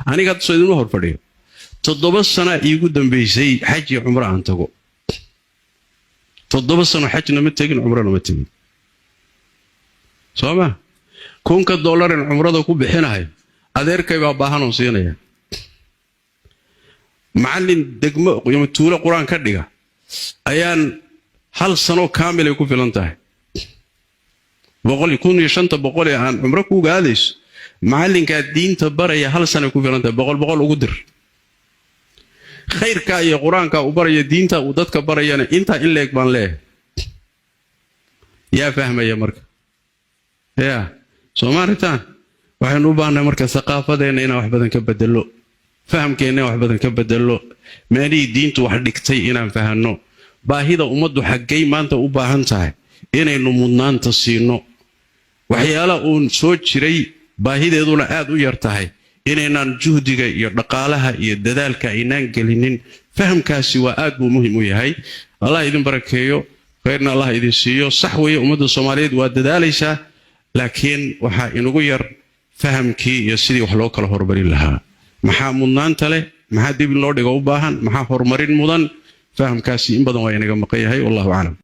أنا قد صيدنا هرفريو تضبط سنة يقول دم بيسي حج عمره أن تقو تضبط سنة حج نمتجن عمره نمتجن سامع كون كالدولار عمره ده كوب بحناي أدير كيف أباهنا وصينيا معلم دقمة يوم تقول القرآن كرديها أيان هل سنة كاملة يكون في لنتاه بقول يكون يشنت بقول عن عمرك وقادش معلم كالدين تبريا هل سنة يكون في لنتاه بقول أقدر خير كاي قرآن كأبريا دين تا ودتك بريا أنت إلا يقبل له يا فهم يا مرك يا سومارتان waxaan u baahnaa marka thaqaafadeena inaan wax badan ka bedelo fahamkeena wax badan ka bedelo meelii diintu wax dhigtay inaan fahanno baahida ummaddu xaggay maanta u baahan tahay inaynu mudnaanta siino waxyaalo uu soo jiray baahideeduna aad u yar tahay inaynan juhdiga iyo dhaqaalaha iyo dadaalka aynaan gelinin fahamkaasi waa aad buu muhiim u yahay Allah idin barakeeyo khayrna Allah idin siiyo sax weeye ummadda Soomaaliyeed waa dadaalaysaa laakiin waxa inagu yar fahamkii iyo sidii wax loo kala hormarin lahaa maxaa mudnaanta leh maxaa dib loo dhigo u baahan maxaa horumarin mudan fahamkaasi in badan waa inaga maqan yahay wallahu a'lam